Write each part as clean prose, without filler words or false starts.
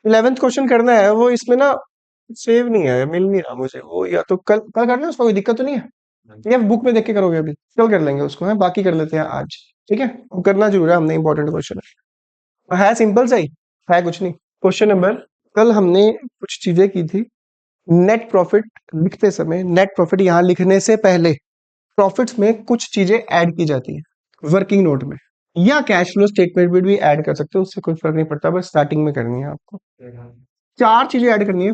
11th question करना है, वो इसमें ना सेव नहीं है, मिल नहीं रहा मुझे वो, या तो कल कल करना है, उसका कोई दिक्कत तो नहीं है, या बुक में देख के करोगे? अभी कल कर लेंगे उसको, है बाकी कर लेते हैं आज। ठीक है, वो करना जरूर है, हमने इंपॉर्टेंट क्वेश्चन है सिंपल सा ही, है कुछ नहीं। क्वेश्चन नंबर, कल हमने कुछ चीजें की थी। नेट प्रॉफिट लिखते समय, नेट प्रॉफिट यहाँ लिखने से पहले प्रॉफिट्स में कुछ चीजें ऐड की जाती है वर्किंग नोट में, या कैश फ्लो स्टेटमेंट में भी ऐड कर सकते हो, उससे कोई फर्क नहीं पड़ता, बस स्टार्टिंग में करनी है आपको। चार चीजें ऐड करनी है।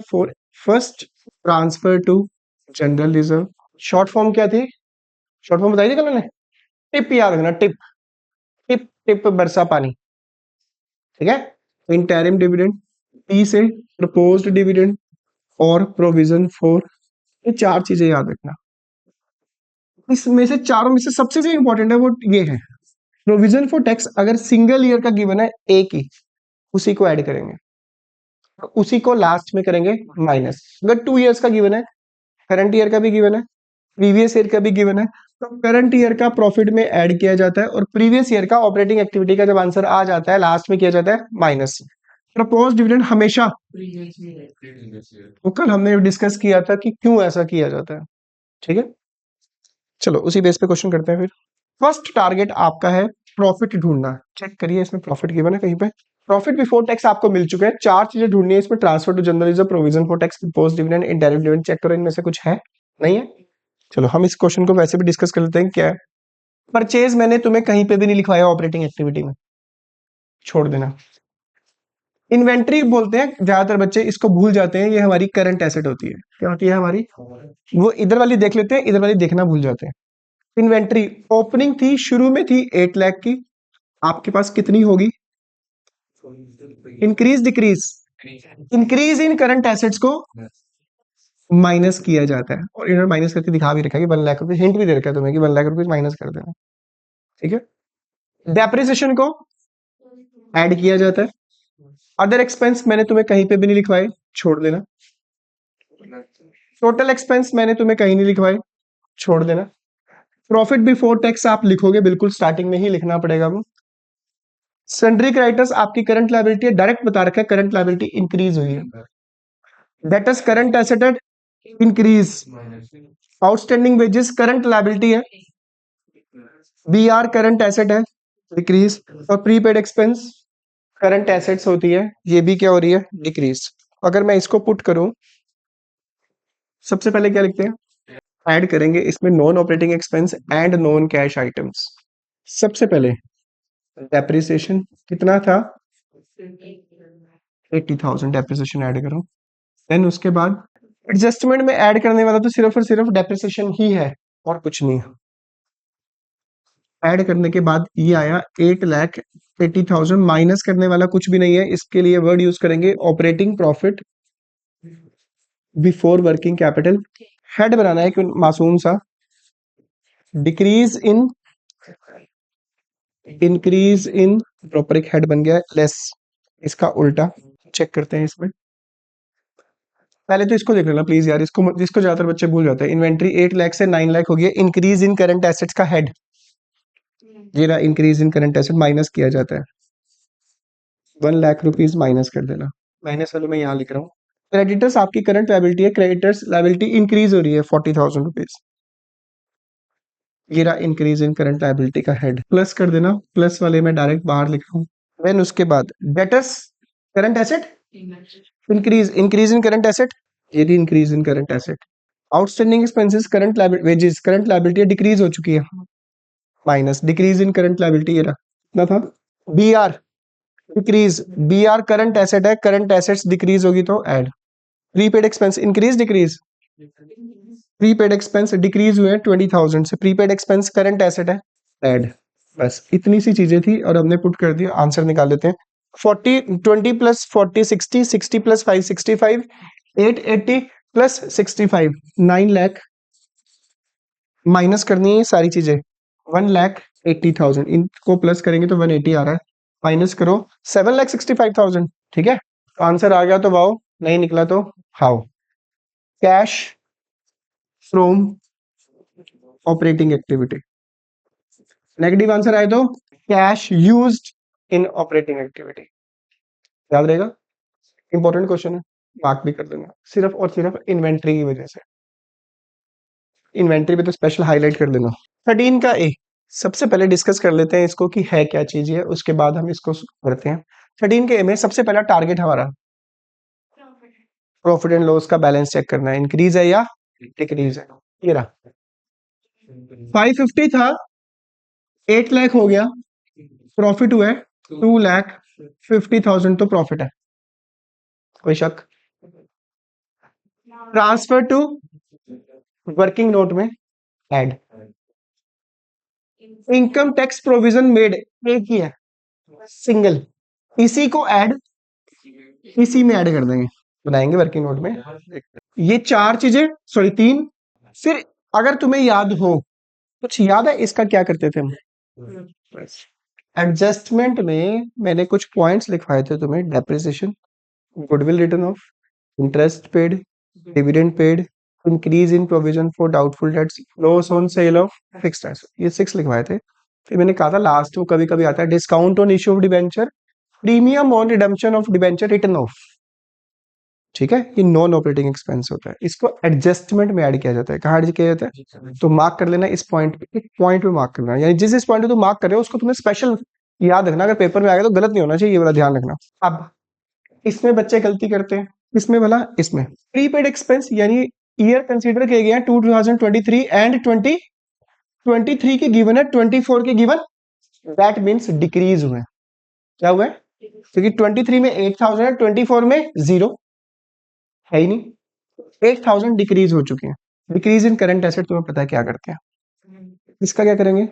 First, transfer to general reserve. Short form क्या थी? शॉर्ट फॉर्म बताई थी कल मैंने, टिप याद रखना, टिप। टिप टिप बरसा पानी। ठीक है। इंटरिम डिविडेंड, पी से प्रपोज्ड डिविडेंड, और प्रोविजन फॉर, ये चार चीजें याद रखना। इसमें से चारों में से सबसे जो इंपॉर्टेंट है वो ये है, प्रोविजन फॉर टैक्स अगर सिंगल ईयर का गिवन है एक ही, उसी को ऐड करेंगे, उसी को लास्ट में करेंगे माइनस। अगर 2 इयर्स का गिवन है, करंट ईयर का भी गिवन है, प्रीवियस ईयर का भी गिवन है, तो करंट ईयर का प्रॉफिट में ऐड किया जाता है, और प्रीवियस ईयर का ऑपरेटिंग एक्टिविटी का जब आंसर आ जाता है लास्ट में किया जाता है माइनस। प्रपोज डिविडेंड हमेशा, वो कल हमने डिस्कस किया था कि क्यों ऐसा किया जाता है। ठीक है, चलो उसी बेस पे क्वेश्चन करते हैं फिर। फर्स्ट टारगेट आपका है प्रॉफिट ढूंढना। चेक करिए इसमें प्रॉफिट गिवन है कहीं पे। प्रॉफिट बिफोर टैक्स आपको मिल चुका है, चार चीजें ढूंढनी है इसमें। Transfer to general reserve, provision for tax, post dividend, indirect dividend. Check करो इनमें से कुछ है, नहीं है? चलो हम इस क्वेश्चन को वैसे भी डिस्कस कर लेते हैं। क्या है? परचेज मैंने तुम्हें कहीं पे भी नहीं लिखवाया ऑपरेटिंग एक्टिविटी में, छोड़ देना। इन्वेंट्री बोलते हैं, ज्यादातर बच्चे इसको भूल जाते हैं, ये हमारी करंट एसेट होती है। क्या होती है हमारी? वो इधर वाली देख लेते हैं, इधर वाली देखना भूल जाते हैं। इन्वेंट्री ओपनिंग थी, शुरू में थी 8 लाख की, आपके पास कितनी होगी? Increase decrease? Increase in current assets को माइनस किया जाता है, और इन्होंने माइनस करके दिखा भी रखा है कि 1 लाख रुपए, हिंट भी दे रखा है तुम्हें कि 1 लाख रुपए माइनस कर देना। ठीक है। डेप्रिसिएशन को ऐड किया जाता है। अदर एक्सपेंस मैंने तुम्हें कहीं पे भी नहीं लिखवाए, छोड़ देना। टोटल एक्सपेंस मैंने तुम्हें कहीं नहीं लिखवाए, छोड़ देना। प्रॉफिट बिफोर टैक्स आप लिखोगे, बिल्कुल स्टार्टिंग में ही लिखना पड़ेगा वो। सन्ड्री क्रेडिटर्स आपकी करंट लायबिलिटी है, डायरेक्ट बता रखा है करंट लायबिलिटी इंक्रीज हुई है। डेटर्स करंट एसेट है, increase. Outstanding wages current liability है, बी आर करंट एसेट है, डिक्रीज। और प्रीपेड एक्सपेंस करंट एसेट्स होती है, ये भी क्या हो रही है? डिक्रीज। अगर मैं इसको पुट करूं, सबसे पहले क्या लिखते हैं? ऐड करेंगे इसमें non operating expense and non cash items. सबसे पहले डेप्रिसिएशन कितना था? 80,000 डेप्रिसिएशन ऐड करो। देन उसके बाद एडजस्टमेंट में ऐड करने वाला तो सिर्फ और सिर्फ डेप्रिसिएशन ही है, और कुछ नहीं। ऐड करने के बाद ये आया 8,80,000, माइनस करने वाला कुछ भी नहीं है, इसके लिए वर्ड यूज करेंगे operating profit before working capital. Head बनाना है कि मासूम सा, decrease in, increase in, proper एक हेड बन गया है, लेस इसका उल्टा। चेक करते हैं इसमें, पहले तो इसको देख लेना प्लीज यार, इसको ज्यादातर बच्चे भूल जाते हैं। इन्वेंट्री 8 लाख से 9 लाख हो गया, इंक्रीज इन करंट एसेट्स का हेड, ये रहा increase in current asset, minus किया जाता है। 1 लाख रुपीज माइनस कर देना, माइनस वाले मैं यहाँ लिख रहा हूँ। क्रेडिटर्स आपकी करंट लायबिलिटी है, क्रेडिटर्स लायबिलिटी इंक्रीज हो रही है 40,000 रुपीज, ये रहा इंक्रीज इन करंट लायबिलिटी का हेड, प्लस कर देना। प्लस वाले में डायरेक्ट बाहर लिख रहा हूँ। देन उसके बाद debtors current asset increase, increase in current asset, ये भी increase in current asset. Outstanding expenses current liability, wages current liability decrease हो चुकी है, minus, decrease in current liability, ये रहा कितना था? B R decrease, B R current asset है, करंट एसेट्स डिक्रीज होगी तो add. Prepaid expense increase decrease, prepaid expense decrease हुए हैं 20,000 से, प्रीपेड एक्सपेंस करंट एसेट है, ऐड। बस इतनी सी चीजें थी और हमने पुट कर दिया। आंसर निकाल लेते हैं। 40, 20 plus 40 60, 60 plus 5 65, 880 plus 65, 9 lakh. Minus करनी है ये सारी चीजें, 1,80,000, इनको प्लस करेंगे तो 180 आ रहा है, माइनस करो 7,65,000। ठीक है, तो आंसर आ गया तो वाओ, नहीं निकला तो how. Cash from operating activity, negative answer आए तो cash used in operating activity, याद रहेगा। इंपॉर्टेंट क्वेश्चन है, मार्क भी कर देना, सिर्फ और सिर्फ इन्वेंट्री की वजह से। इन्वेंट्री पे तो स्पेशल हाईलाइट कर देना। 13 का ए, सबसे पहले डिस्कस कर लेते हैं इसको कि है क्या चीज है, उसके बाद हम इसको करते हैं। 13 के ए में सबसे पहला टारगेट हमारा प्रॉफिट एंड लॉस का बैलेंस चेक करना है, इंक्रीज है या डिक्रीज है। ये रहा 550 था, 8 लाख हो गया, प्रॉफिट हुआ है 2,50,000, तो प्रॉफिट है, कोई शक। ट्रांसफर टू वर्किंग नोट में add, income tax provision made, एक ही है, सिंगल, इसी को ऐड, इसी में ऐड कर देंगे, बनाएंगे वर्किंग नोट में। ये चार चीजें, सॉरी तीन। फिर अगर तुम्हें याद हो, कुछ याद है इसका क्या करते थे हम, एडजस्टमेंट में मैंने कुछ पॉइंट्स लिखवाए थे तुम्हें, depreciation, goodwill return of, interest paid, dividend paid, increase in provision for doubtful debts, loss on sale of fixed asset, ये 6 लिखवाए थे। फिर मैंने कहा था लास्ट में कभी कभी आता है discount on issue of debenture, premium on redemption of debenture return of, ठीक है, ये नॉन ऑपरेटिंग एक्सपेंस होता है, इसको एडजस्टमेंट में ऐड किया जाता है। कहाँ ऐड किया जाता है, तो मार्क कर लेना इस पॉइंट पे, एक पॉइंट पे मार्क करना, यानी जिस पॉइंट पे तुम मार्क कर रहे हो उसको तुम्हें स्पेशल याद रखना, अगर पेपर में आ गया तो गलत नहीं होना चाहिए, ये वाला ध्यान रखना। अब इसमें बच्चे गलती करते हैं, इसमें भला, इसमें प्रीपेड एक्सपेंस, यानी ईयर कंसीडर किए गए हैं 2023 एंड 2023 के गिवन है, 24 के गिवन, दैट मीन्स डिक्रीज हुए। क्या हुआ है, क्योंकि 23 में 8,000 है, 24 में 0 है ही नहीं, 8,000 डिक्रीज हो चुके हैं। डिक्रीज इन करंट एसेट तुम्हें पता है क्या करते हैं, इसका क्या करेंगे,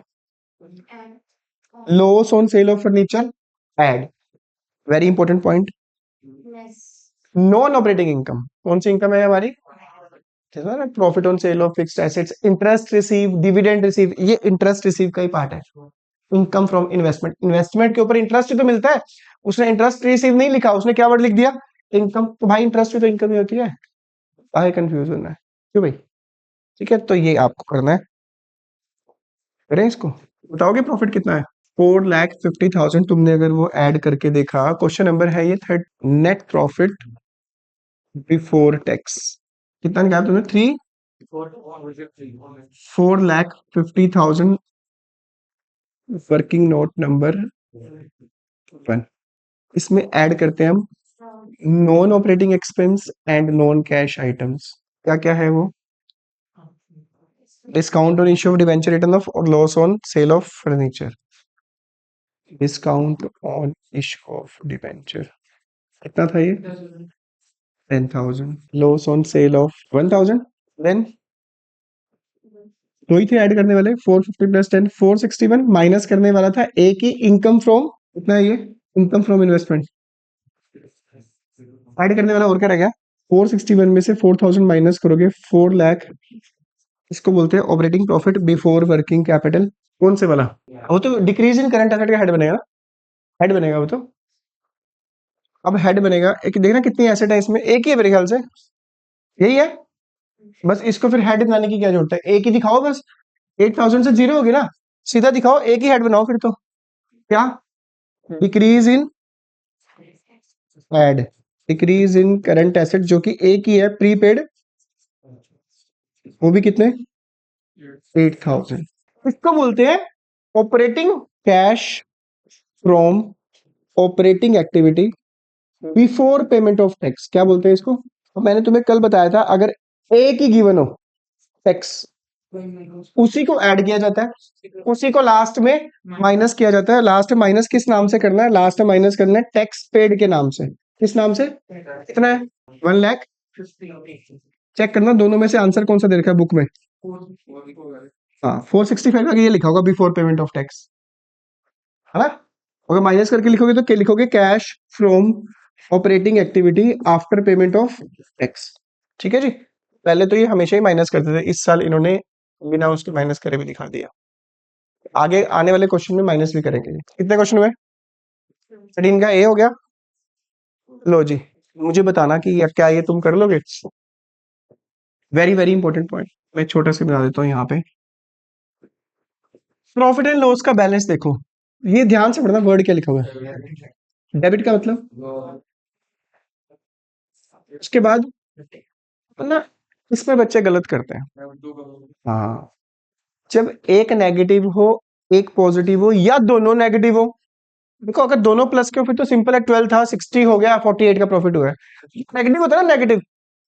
loss on sale of furniture add, very important point. Non operating income, कौन सी इनकम है हमारी, profit on sale of fixed assets, interest receive, dividend receive, ये इंटरेस्ट रिसीव का ही पार्ट है। इनकम फ्रॉम इन्वेस्टमेंट, इन्वेस्टमेंट के ऊपर इंटरेस्ट तो मिलता है, उसने इंटरेस्ट रिसीव नहीं लिखा, उसने क्या वर्ड लिख दिया, इनकम, तो भाई इंटरेस्ट भी तो इनकम ही होती है, काहे कंफ्यूज होना है, क्यों भाई, ठीक है, तो ये आपको करना है, करें इसको, बताओगे प्रॉफिट कितना है, 4,50,000, तुमने अगर वो ऐड करके देखा, क्वेश्चन नंबर है ये third, net profit before tax कितना निकाला तुमने, 4,50,000, वर्किंग नोट नंबर 1, इसमें ऐड करते हैं हम non operating expense and non cash items, क्या क्या है वो, discount on issue of debenture return of और loss on sale of furniture, discount on issue of debenture कितना था ये, 10,000, loss on sale of 1,000, then दो ही थे ऐड करने वाले, 450 प्लस 10 461, माइनस करने वाला था एक ही, इनकम फ्रॉम, कितना है ये, इनकम फ्रॉम इन्वेस्टमेंट, ऐड करने वाला और क्या रह गया, 461 में से 4,000 माइनस करोगे, 4 लाख, इसको बोलते हैं operating profit before working capital, कौन से वाला, वो तो डिक्रीज इन करंट एसेट का हेड बनेगा ना, हेड बनेगा वो तो, अब हेड बनेगा, एक देखना कितनी एसेट है इसमें, एक ही है मेरे ख्याल से, यही है, बस इसको फिर हेड बनाने की क्या जरूरत है, एक ही दिखाओ बस, 8,000 से 0 होगी ना, सीधा दिखाओ, एक ही हेड बनाओ फिर तो, क्या, decrease in add, decrease in current asset, जो कि एक ही है, प्रीपेड, वो भी कितने, 8,000, इसको बोलते हैं operating cash from operating activity before payment of tax, क्या बोलते हैं इसको, तो मैंने तुम्हें कल बताया था, अगर एक ही गिवन हो टैक्स, उसी को ऐड किया जाता है, उसी को लास्ट में माइनस किया जाता है, लास्ट में माइनस किस नाम से करना है, लास्ट में माइनस करना है टैक्स पेड के नाम से, किस नाम से, कितना है, 1,00,000, चेक करना दोनों में से आंसर कौन सा दे रखा है बुक में, हाँ 465 का ये लिखा होगा बिफोर पेमेंट ऑफ टैक्स, है ना, अगर माइनस करके लिखोगे तो क्या लिखोगे, cash from operating activity after payment of tax, ठीक है जी। पहले तो ये हमेशा ही माइनस करते थे, इस साल इन्होंने बिना उसके माइनस करे भी दिखा दिया, आगे आने वाले क्वेश्चन में माइनस भी करेंगे। कितने क्वेश्चन हुए, 13 का ए हो गया, लो जी, मुझे बताना कि क्या ये तुम कर लोगे, वेरी वेरी इंपॉर्टेंट पॉइंट, मैं छोटा सा बना देता हूँ यहाँ पे, प्रॉफिट एंड लॉस का बैलेंस देखो, ये ध्यान से पढ़ना वर्ड क्या लिखा हुआ है, डेबिट का मतलब उसके बाद ना, इसमें बच्चे गलत करते हैं। हाँ, जब एक नेगेटिव हो, एक पॉजिटिव हो, या दोनों नेगेटिव हो। देखो, अगर दोनों प्लस के हो फिर तो सिंपल है, 12 था 60 हो गया, 48 का प्रॉफिट हुआ है। नेगेटिव होता है ना, नेगेटिव,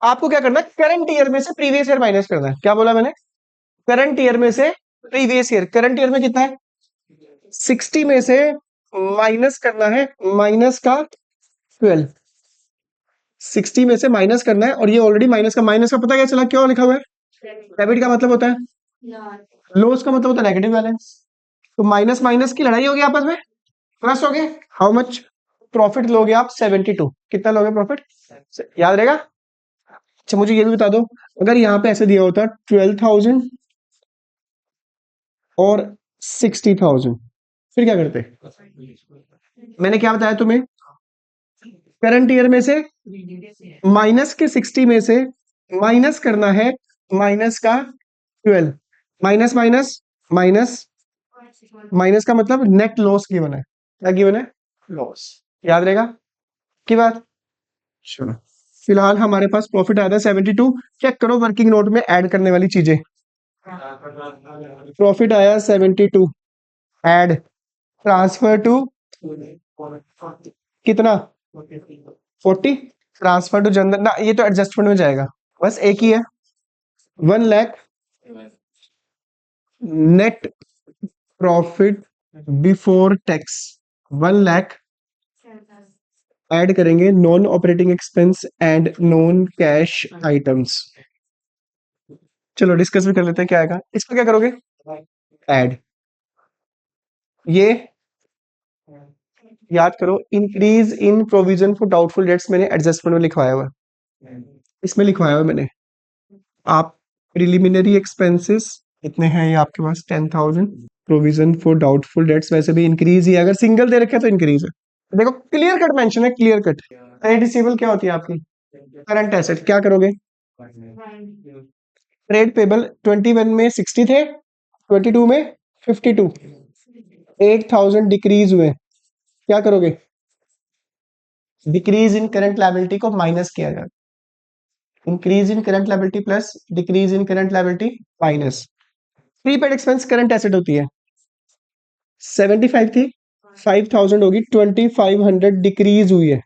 आपको क्या करना है, करंट ईयर में से प्रीवियस ईयर माइनस करना है। क्या बोला मैंने? करंट ईयर में से प्रीवियस ईयर। करंट ईयर में कितना है? 60 में से माइनस करना है, माइनस का 12। 60 में से माइनस करना है, और ये ऑलरेडी माइनस का, माइनस का पता क्या चला, क्यों लिखा हुआ है? डेबिट का मतलब होता है लॉस, का मतलब होता है नेगेटिव बैलेंस। तो माइनस माइनस की लड़ाई होगी आपस में, प्लस हो गए। हाउ मच प्रॉफिट लोगे आप? 72। कितना लोगे प्रॉफिट? याद रहेगा? अच्छा, मुझे ये भी बता दो, अगर यहाँ पे ऐसे दिया होता 12,000 और 60,000, फिर क्या करते? मैंने क्या बताया तुम्हें? करंट ईयर में से माइनस के 60 में से माइनस करना है, माइनस का 12। माइनस माइनस माइनस, माइनस का मतलब नेट लॉस गिवन है। क्या गिवन है? लॉस। याद रहेगा की बात? चलो, फिलहाल हमारे पास प्रॉफिट आया था 72। चेक करो वर्किंग नोट में ऐड करने वाली चीजें। प्रॉफिट आया 72, ऐड, ट्रांसफर टू कितना? 40। ट्रांसफर टू जनरल ना, ये तो एडजस्टमेंट में जाएगा, बस एक ही है। 1 lakh net profit before tax. 1 lakh add करेंगे non operating expense and non cash items. चलो डिस्कस भी कर लेते हैं क्या आएगा इसका, क्या करोगे? ऐड, ये याद करो, increase in provision for doubtful debts मैंने एडजस्टमेंट में लिखवाया हुआ है, इसमें लिखवाया हुआ है मैंने। आप प्रिलिमिनरी एक्सपेंसेस कितने हैं ये आपके पास? 10,000। प्रोविजन फॉर डाउटफुल डेट्स वैसे भी इंक्रीज ही है, अगर सिंगल दे रखे तो इंक्रीज है। देखो क्लियर कट मेंशन है, क्लियर कट। ट्रेड रिसीवेबल क्या होती है आपकी? Current asset. क्या करोगे? ट्रेड पेबल 21 में 60 थे, 22 में 52, 8,000 डिक्रीज हुए। क्या करोगे? डिक्रीज इन करंट लायबिलिटी को माइनस किया जाए, increase in current liability plus decrease in current liability minus. Prepaid expense current asset होती है, 75 थी, 5,000 होगी, 2,500 डिक्रीज हुई है,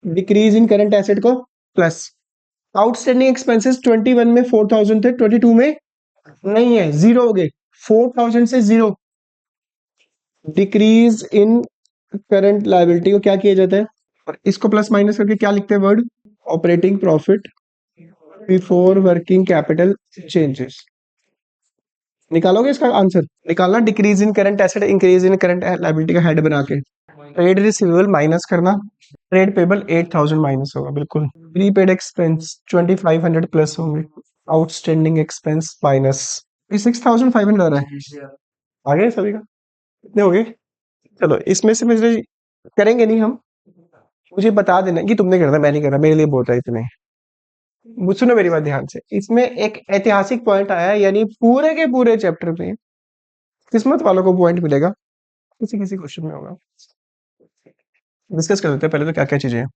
डिक्रीज इन करंट एसेट को प्लस। आउटस्टैंडिंग एक्सपेंसेस 21 में 4,000 थे, 22 में नहीं है, जीरो हो गए, 4,000 से zero, decrease in current liability को क्या किया जाता है, और इसको प्लस माइनस करके क्या लिखते हैं word? Operating profit before working capital changes. निकालोगे इसका आंसर? निकालना, decrease in current asset, increase in current liability का हेड बना के। ट्रेड रिसीवेबल माइनस करना, ट्रेड पेबल 8,000 माइनस होगा बिल्कुल। प्रीपेड एक्सपेंस 2,500 प्लस होंगे, आउटस्टैंडिंग एक्सपेंस माइनस। ये 6,500 आ रहा है, आ गए सभी का? कितने हो गए? चलो इसमें से मुझे करेंगे नहीं हम, मुझे बता देना कि तुमने करना, मैं नहीं कर रहा, मेरे लिए बहुत है इतने। सुनो मेरी बात ध्यान से, इसमें एक ऐतिहासिक पॉइंट आया है, यानी पूरे के पूरे चैप्टर में किस्मत वालों को पॉइंट मिलेगा, किसी किसी क्वेश्चन में होगा। डिस्कस कर लेते हैं पहले तो क्या क्या चीजें हैं।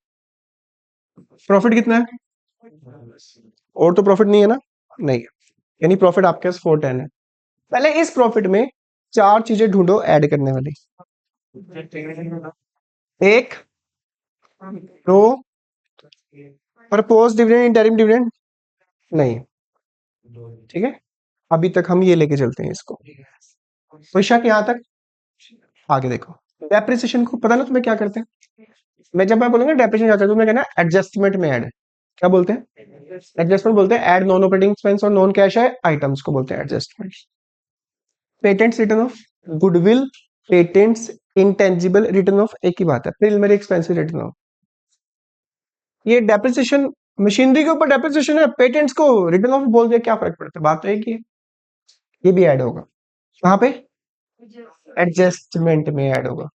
प्रॉफिट कितना है? और तो प्रॉफिट नहीं है ना? नहीं, यानी प्रॉफिट आपके पास 410 है। पहले इस प्रॉफिट में चार चीजें ढूंढो ऐड करने वाली। एक, दो, प्रपोज डिविडेंड, इंटरिम डिविडेंड नहीं, ठीक है, अभी तक हम ये लेके चलते हैं इसको। कोई शक यहाँ तक? आगे देखो, डेप्रिसिएशन को पता ना तुम्हें क्या करते हैं? जब मैं बोलूंगा डेप्रिसिएशन क्या करते हैं, तुम्हें कहना एडजस्टमेंट में ऐड। क्या बोलते हैं? एडजस्टमेंट बोलते हैं, ऐड नॉन ऑपरेटिंग एक्सपेंस और नॉन कैश है आइटम्स को बोलते हैं adjustment. Patents return of goodwill, patents intangible return of एक ही बात है, प्रिलिमिनरी एक्सपेंसेस रिटर्न ऑफ। ये डेप्रिसिएशन मशीनरी के ऊपर डेप्रिसिएशन है, पेटेंट्स को रिटर्न ऑफ बोल दिया, क्या फर्क पड़ता है, बात तो एक ही है। ये भी ऐड होगा कहाँ पे? एडजस्टमेंट में ऐड होगा।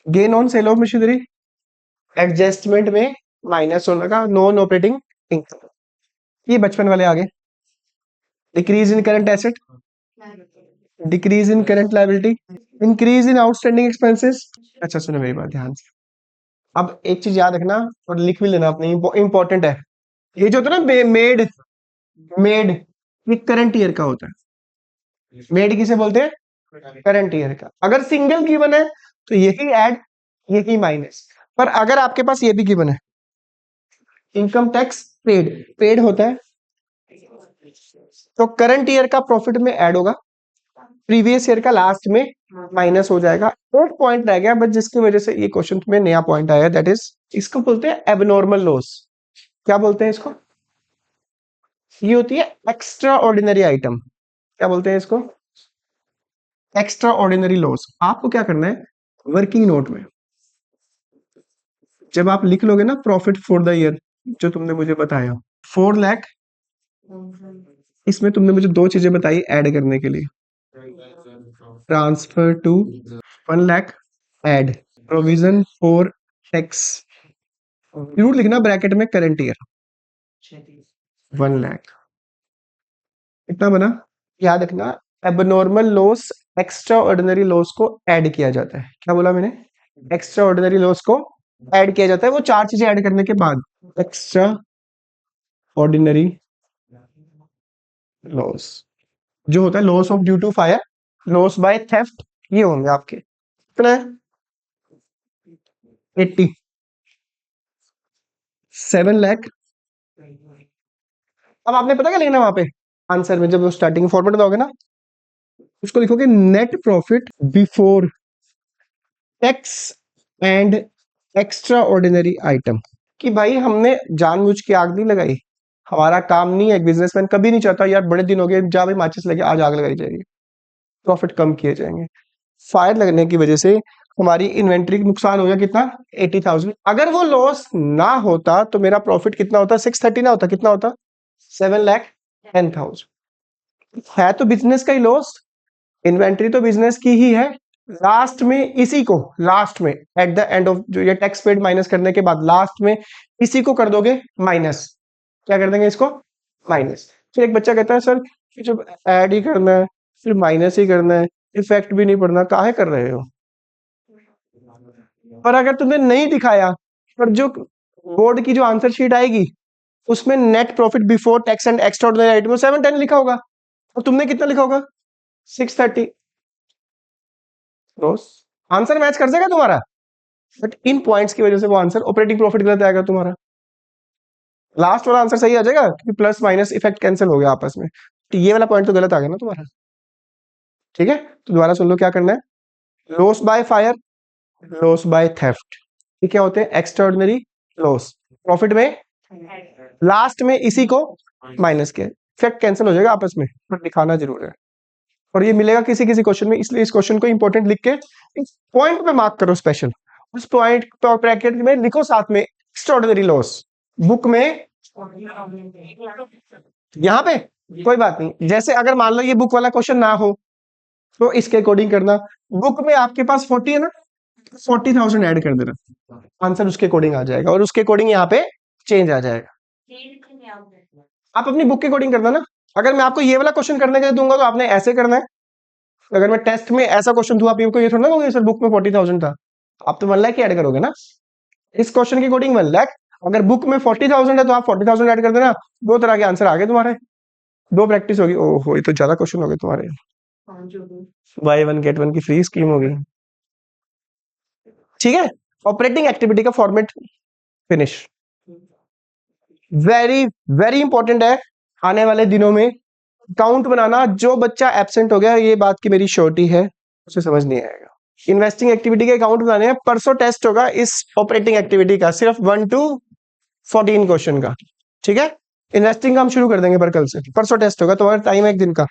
Gain on sale of machinery adjustment में माइनस होने का, नॉन ऑपरेटिंग इनकम। ये बचपन वाले आगे। Decrease in current asset, decrease in current liability, increase in outstanding expenses. अच्छा सुनो मेरी बात ध्यान से, अब एक चीज याद रखना और लिख भी लेना अपने, इंपॉर्टेंट है। ये जो होता है ना मेड, मेड ये करंट ईयर का होता है। मेड किसे बोलते हैं? करंट ईयर का। अगर सिंगल गिवन है तो यही ऐड, यही माइनस। पर अगर आपके पास ये भी गिवन है, इनकम टैक्स पेड, पेड होता है, तो करंट ईयर का प्रॉफिट में ऐड होगा, प्रीवियस ईयर का लास्ट में माइनस हो जाएगा। एक पॉइंट रह गया बट जिसकी वजह से ये क्वेश्चन में नया पॉइंट आया, दैट इज इसको बोलते हैं एबनॉर्मल लॉस। क्या बोलते हैं इसको? ये होती है एक्स्ट्रा ऑर्डिनरी आइटम। क्या बोलते हैं इसको? Extra ordinary loss. आपको क्या करना है, वर्किंग नोट में जब आप लिख लोगे ना प्रॉफिट फॉर द ईयर, जो तुमने मुझे बताया 4 लाख, इसमें तुमने मुझे दो चीजें बताई ऐड करने के लिए, transfer to 1 lakh, add provision for tax, जरूर लिखना ब्रैकेट में करंट ईयर 1 लाख। कितना बना याद रखना, abnormal loss extra ordinary loss को ऐड किया जाता है। क्या बोला मैंने? एक्स्ट्रा ऑर्डिनरी लॉस को ऐड किया जाता है, वो चार चीजें ऐड करने के बाद एक्स्ट्रा ऑर्डिनरी लॉस जो होता है, loss of due to fire, loss by theft, ये होंगे आपके कितना है 80, 7 लाख। अब आपने पता क्या लिखना वहां पे आंसर में, जब स्टार्टिंग फॉर्मेट दोगे ना उसको लिखोगे net profit before tax and extra ordinary item. कि भाई हमने जानबूझ के आग नहीं लगाई, हमारा काम नहीं है। बिजनेसमैन कभी नहीं चाहता यार बड़े दिन हो गए जा भाई माचिस लगे आज आग लगाई जाएगी, प्रॉफिट कम किए जाएंगे। फायर लगने की वजह से हमारी इन्वेंट्री नुकसान हो गया कितना 80,000। अगर वो लॉस ना होता तो मेरा प्रॉफिट कितना होता 630 ना होता, कितना होता 7,10,000। है तो बिजनेस का ही लॉस, इन्वेंट्री तो बिजनेस की ही है। लास्ट में इसी को, लास्ट में एट द एंड ऑफ जो ये टैक्स पेड माइनस करने के बाद लास्ट में इसी को कर दोगे माइनस। क्या कर देंगे इसको? माइनस। फिर एक बच्चा कहता है सर कि जब ऐड ही करना है फिर माइनस ही करना है, इफेक्ट भी नहीं पड़ना, काहे कर रहे हो? पर अगर तुमने नहीं दिखाया, पर जो बोर्ड की जो आंसर शीट आएगी उसमें net profit before tax and extra ordinary item 710 लिखा होगा और तुमने कितना लिखा होगा 630। रोज आंसर मैच कर जाएगा तुम्हारा, बट इन पॉइंट्स की वजह से वो आंसर ऑपरेटिंग प्रॉफिट गलत आएगा तुम्हारा। लास्ट वाला आंसर सही आ जाएगा क्योंकि प्लस माइनस इफेक्ट कैंसिल हो गया आपस में, तो ये वाला पॉइंट तो गलत आ गया ना तुम्हारा। ठीक है, तो दोबारा सुन लो क्या करना है। Loss by fire, loss by theft, ये क्या होते हैं? Extra ordinary loss. प्रॉफिट में लास्ट में इसी को माइनस किया, इफेक्ट कैंसिल हो जाएगा आपस में, पर दिखाना जरूर है। और ये मिलेगा किसी किसी क्वेश्चन में, इसलिए इस क्वेश्चन को इंपॉर्टेंट लिख के इस पॉइंट पे मार्क करो स्पेशल। उस पॉइंट ब्रैकेट में लिखो साथ में एक्स्ट्राऑर्डिनरी लॉस। बुक में यहाँ पे कोई बात नहीं, जैसे अगर मान लो ये बुक वाला क्वेश्चन ना हो तो इसके अकॉर्डिंग करना। बुक में आपके पास 40 है ना, 40,000 ऐड कर देना, आंसर उसके अकॉर्डिंग आ जाएगा और उसके अकॉर्डिंग यहाँ पे चेंज आ जाएगा। आप अपनी बुक के अकॉर्डिंग करना ना। अगर मैं आपको ये वाला क्वेश्चन करने के लिए दूंगा तो आपने ऐसे करना है, अगर मैं टेस्ट में ऐसा क्वेश्चन दूं आप को ये थोड़ा ना दोगे सर बुक में 40,000 था, आप तो 1 लाख ही ऐड करोगे ना इस क्वेश्चन के अकॉर्डिंग 1 लाख। अगर बुक में 40,000 है तो आप 40,000 ऐड कर देना, दो तरह के आंसर आ गए तुम्हारे, दो प्रैक्टिस होगी। ओहो ये तो ज्यादा क्वेश्चन हो गए तुम्हारे, बाय वन गेट वन की फ्री स्कीम होगी। ठीक है, ऑपरेटिंग एक्टिविटी का format finish, very very important है आने वाले दिनों में। अकाउंट बनाना, जो बच्चा एब्सेंट हो गया ये बात की मेरी श्योरिटी है उसे समझ नहीं आएगा। इन्वेस्टिंग एक्टिविटी के अकाउंट बनाने हैं, परसों टेस्ट होगा इस ऑपरेटिंग एक्टिविटी का, सिर्फ 1 to 14 क्वेश्चन का। ठीक है, इन्वेस्टिंग का हम शुरू कर देंगे पर कल से, परसों टेस्ट होगा, तुम्हारा टाइम है एक दिन का।